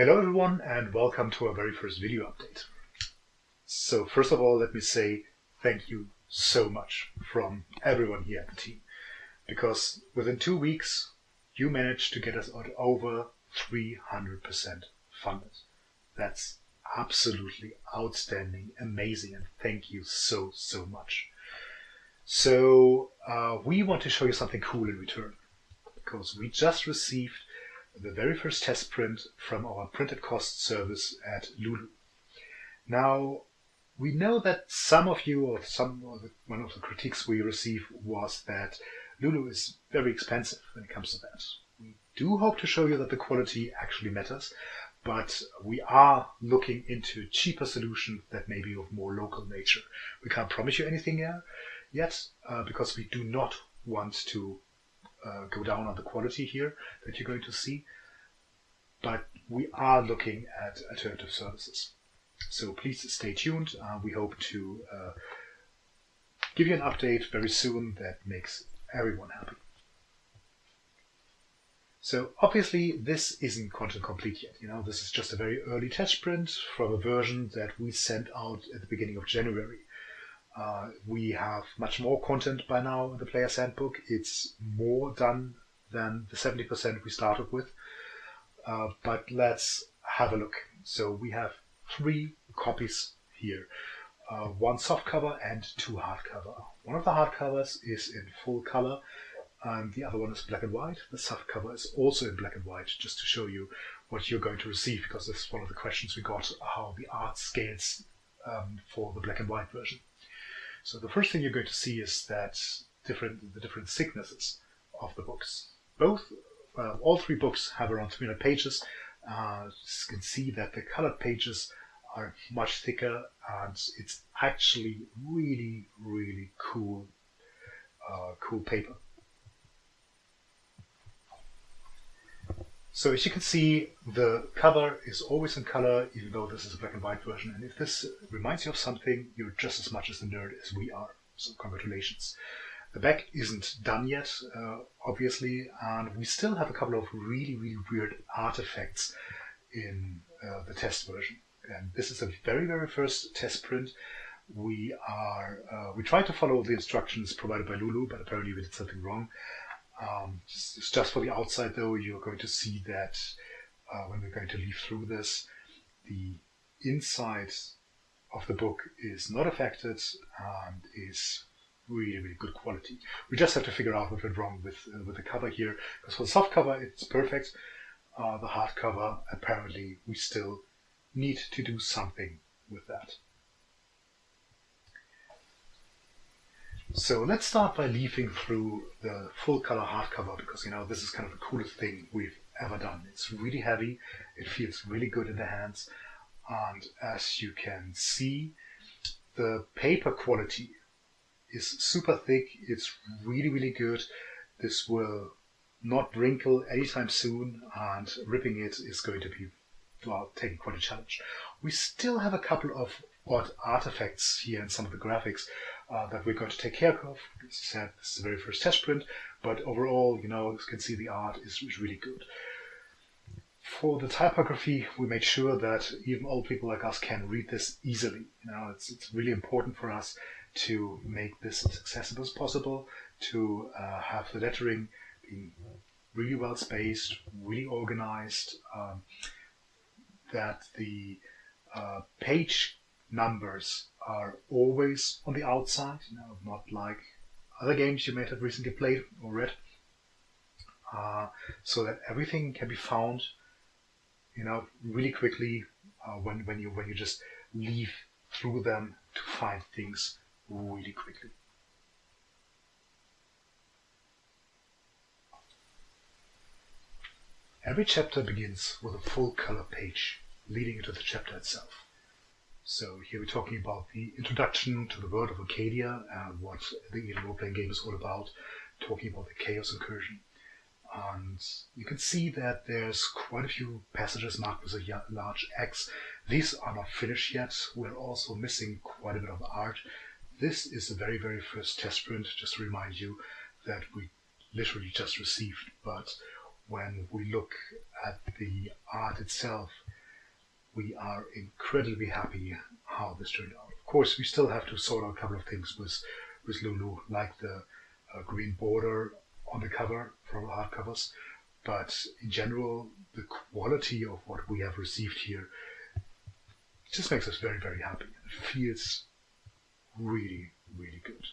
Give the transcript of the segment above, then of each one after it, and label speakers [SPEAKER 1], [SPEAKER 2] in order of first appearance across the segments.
[SPEAKER 1] Hello everyone and welcome to our very first video update. So first of all, let me say thank you so much from everyone here at the team, because within 2 weeks you managed to get us at over 300% funded. That's absolutely outstanding, amazing, and thank you so much. So we want to show you something cool in return, because we just received the very first test print from our printed cost service at Lulu. Now, we know that some of you, or one of the critiques we received was that Lulu is very expensive when it comes to that. We do hope to show you that the quality actually matters, but we are looking into cheaper solutions that may be of more local nature. We can't promise you anything yet, because we do not want to go down on the quality here that you're going to see, but we are looking at alternative services. So please stay tuned. We hope to give you an update very soon that makes everyone happy. So obviously this isn't content complete yet. This is just a very early test print from a version that we sent out at the beginning of January. We have much more content by now in the Player's Handbook. It's more done than the 70% we started with. But let's have a look. So we have 3 copies here. 1 softcover and 2 hardcover. One of the hardcovers is in full color and the other one is black and white. The softcover is also in black and white, just to show you what you're going to receive, because this is one of the questions we got, how the art scales for the black and white version. So the first thing you're going to see is that the different thicknesses of the books. All 3 books have around 300 pages. You can see that the colored pages are much thicker, and it's actually really cool paper. So as you can see, the cover is always in color, even though this is a black and white version. And if this reminds you of something, you're just as much as a nerd as we are. So congratulations. The back isn't done yet, obviously, and we still have a couple of really weird artifacts in the test version. And this is the very first test print. We tried to follow the instructions provided by Lulu, but apparently we did something wrong. Just for the outside though, you're going to see that when we're going to leaf through this, the inside of the book is not affected and is really good quality. We just have to figure out what went wrong with the cover here, because for the soft cover it's perfect. The hardcover, apparently we still need to do something with that. So let's start by leafing through the full color hardcover, because this is kind of the coolest thing we've ever done. It's really heavy, it feels really good in the hands, and as you can see, the paper quality is super thick. It's really good. This will not wrinkle anytime soon, and ripping it is going to be, well, taking quite a challenge. We still have a couple of odd artifacts here in some of the graphics that we're going to take care of. As I said, this is the very first test print, but overall, you can see the art is really good. For the typography, we made sure that even old people like us can read this easily. It's really important for us to make this as accessible as possible, to have the lettering being really well spaced, really organized, that the page numbers are always on the outside, not like other games you may have recently played or read, so that everything can be found, really quickly when you just leaf through them to find things really quickly. Every chapter begins with a full color page leading into the chapter itself. So here we're talking about the introduction to the world of Arcadia and what the role-playing game is all about, talking about the Chaos Incursion. And you can see that there's quite a few passages marked with a large X. These are not finished yet. We're also missing quite a bit of art. This is the very first test print, just to remind you that we literally just received, but when we look at the art itself, we are incredibly happy how this turned out. Of course, we still have to sort out a couple of things with Lulu, like the green border on the cover for the hardcovers, but in general, the quality of what we have received here just makes us very, very happy. It feels really, really good.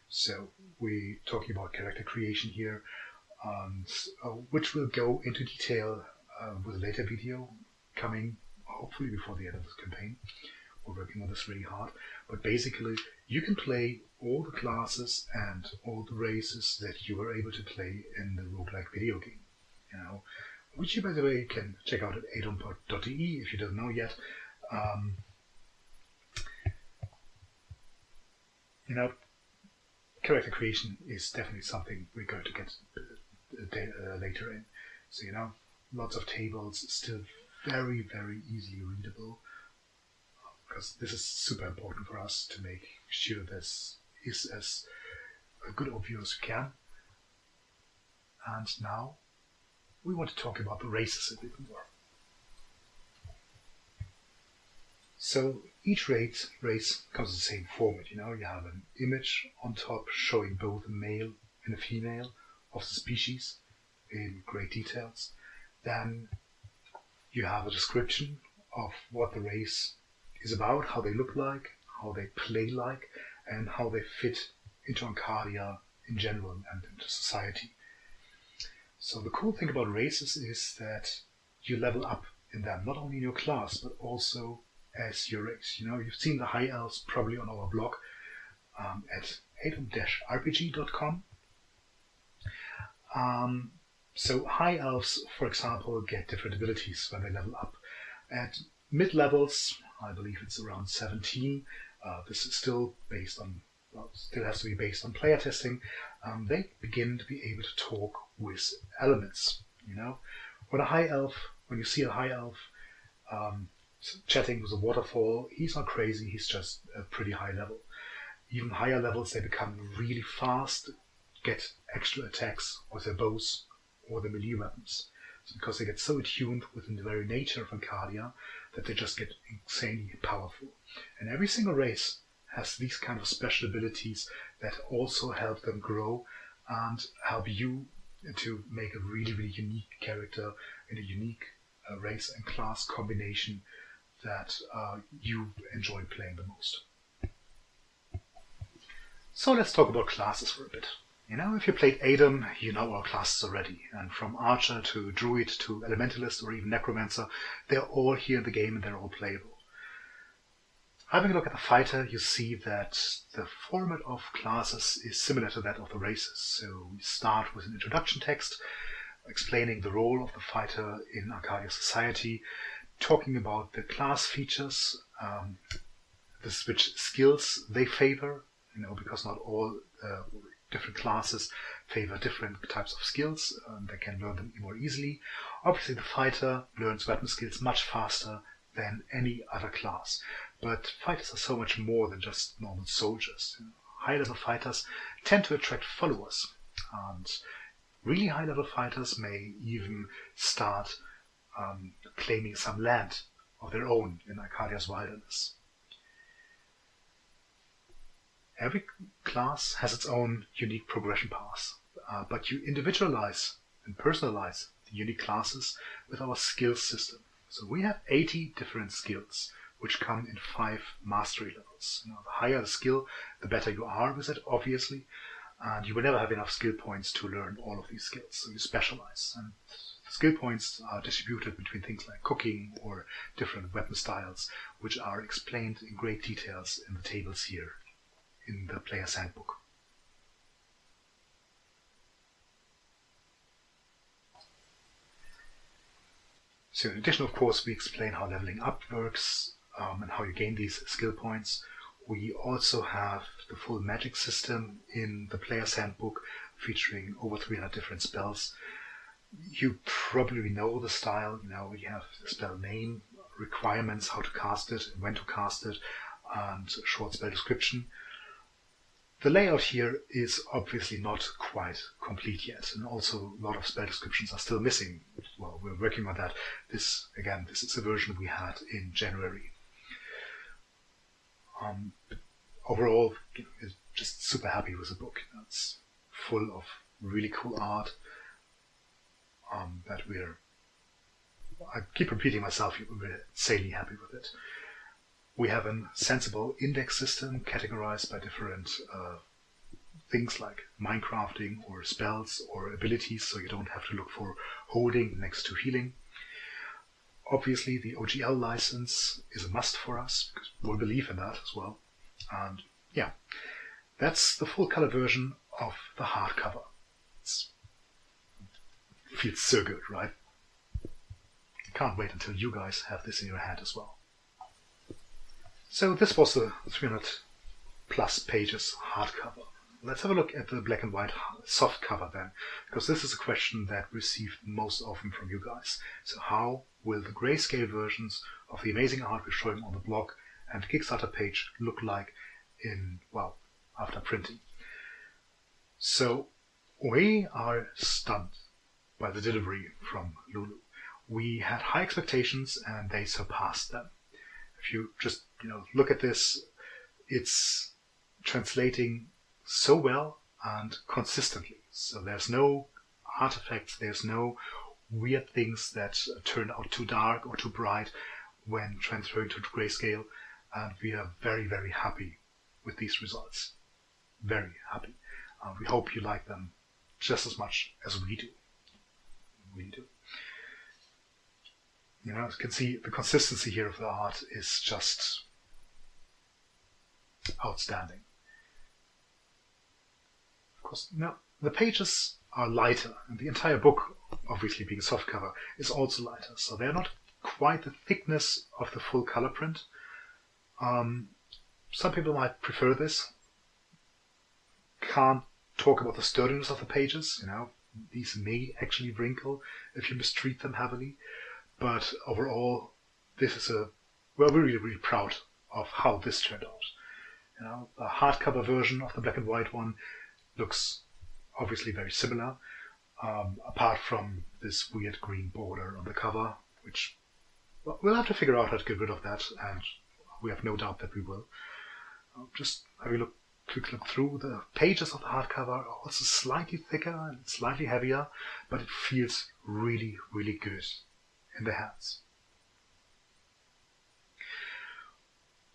[SPEAKER 1] So we're talking about character creation here, and which will go into detail with a later video coming hopefully before the end of this campaign. We're working on this really hard, but basically you can play all the classes and all the races that you were able to play in the roguelike video game, which you, by the way, can check out at adom.de if you don't know yet. Character creation is definitely something we're going to get later in. So, lots of tables, still very, very easily readable, because this is super important for us to make sure this is as a good overview as we can. And now we want to talk about the races a bit more. So each race comes in the same format. You have an image on top showing both a male and a female of the species in great details. Then you have a description of what the race is about, how they look like, how they play like, and how they fit into Arcadia in general and into society. So the cool thing about races is that you level up in them, not only in your class, but also as your race. You've seen the High Elves probably on our blog at adom-rpg.com. So High Elves, for example, get different abilities when they level up. At mid-levels, I believe it's around 17, this is still based on, still has to be based on player testing, they begin to be able to talk with elements. When you see a High Elf chatting with a waterfall, he's not crazy, he's just a pretty high level. Even higher levels, they become really fast, get extra attacks with their bows or their melee weapons. It's because they get so attuned within the very nature of Arcadia that they just get insanely powerful. And every single race has these kind of special abilities that also help them grow and help you to make a really, really unique character in a unique race and class combination that you enjoy playing the most. So let's talk about classes for a bit. If you played ADOM, you know our classes already. And from Archer to Druid to Elementalist or even Necromancer, they're all here in the game and they're all playable. Having a look at the fighter, you see that the format of classes is similar to that of the races. So we start with an introduction text explaining the role of the fighter in Arcadia society, talking about the class features, which skills they favor, because not all different classes favor different types of skills. They can learn them more easily. Obviously, the fighter learns weapon skills much faster than any other class. But fighters are so much more than just normal soldiers. High-level fighters tend to attract followers. And really high-level fighters may even start claiming some land of their own in Arcadia's wilderness. Every class has its own unique progression path, but you individualize and personalize the unique classes with our skills system. So we have 80 different skills, which come in 5 mastery levels. The higher the skill, the better you are with it, obviously, and you will never have enough skill points to learn all of these skills, so you specialize. And skill points are distributed between things like cooking or different weapon styles, which are explained in great details in the tables here in the player's handbook. So in addition, of course, we explain how leveling up works and how you gain these skill points. We also have the full magic system in the player's handbook, featuring over 300 different spells. You probably know the style. You have the spell name, requirements, how to cast it, and when to cast it, and a short spell description. The layout here is obviously not quite complete yet, and also a lot of spell descriptions are still missing. Well, we're working on that. This is a version we had in January. Overall, just super happy with the book. It's full of really cool art that I keep repeating myself, we're insanely happy with it. We have a sensible index system categorized by different things like Minecrafting or spells or abilities, so you don't have to look for holding next to healing. Obviously, the OGL license is a must for us, because we believe in that as well. And yeah, that's the full color version of the hardcover. It feels so good, right? Can't wait until you guys have this in your hand as well. So this was the 300 plus pages hardcover. Let's have a look at the black and white soft cover then, because this is a question that received most often from you guys. So how will the grayscale versions of the amazing art we're showing on the blog and Kickstarter page look like after printing? So we are stunned by the delivery from Lulu. We had high expectations and they surpassed them. If you just look at this, it's translating so well and consistently. So there's no artifacts, there's no weird things that turn out too dark or too bright when transferring to grayscale, and we are very, very happy with these results. Very happy. We hope you like them just as much as we do. We do. You can see the consistency here of the art is just outstanding. Of course, now the pages are lighter, and the entire book, obviously being softcover, is also lighter. So they're not quite the thickness of the full color print. Some people might prefer this. Can't talk about the sturdiness of the pages. These may actually wrinkle if you mistreat them heavily. But overall, this is we're really, really proud of how this turned out. The hardcover version of the black and white one looks obviously very similar, apart from this weird green border on the cover, which we'll have to figure out how to get rid of that, and we have no doubt that we will. Just having a quick look through, the pages of the hardcover are also slightly thicker and slightly heavier, but it feels really, really good in the hands.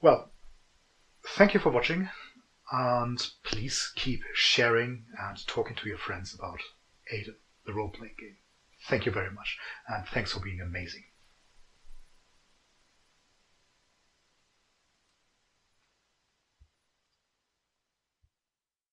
[SPEAKER 1] Well, thank you for watching, and please keep sharing and talking to your friends about ADOM, the role-playing game. Thank you very much, and thanks for being amazing.